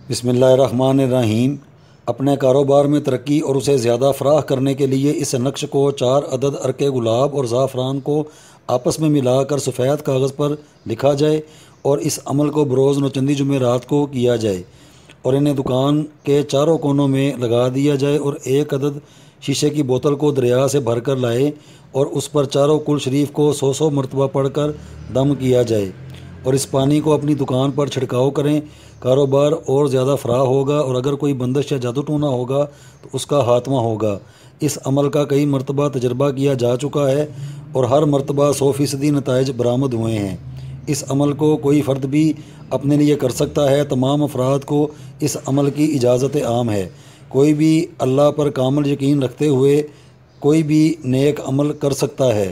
बिस्मिल्लाहिर्रहमानिर्रहीम। अपने कारोबार में तरक्की और उसे ज़्यादा फराह करने के लिए इस नक्श को 4 अदद अर्के गुलाब और ज़ाफ़रान को आपस में मिलाकर सफ़ेद कागज़ पर लिखा जाए और इस अमल को बरोज़ चंदी जुमेरात को किया जाए और इन्हें दुकान के चारों कोनों में लगा दिया जाए और 1 अदद शीशे की बोतल को दरिया से भर कर लाए और उस पर चारों कुल शरीफ को 100 मरतबा पढ़कर दम किया जाए और इस पानी को अपनी दुकान पर छिड़काव करें। कारोबार और ज़्यादा फराह होगा और अगर कोई बंदिश या जादू टूना होगा तो उसका खात्मा होगा। इस अमल का कई मरतबा तजर्बा किया जा चुका है और हर मरतबा 100% नताइज बरामद हुए हैं। इस अमल को कोई फ़र्द भी अपने लिए कर सकता है। तमाम अफराद को इस अमल की इजाज़त आम है। कोई भी अल्लाह पर कामिल यकीन रखते हुए कोई भी नेक अमल कर सकता है।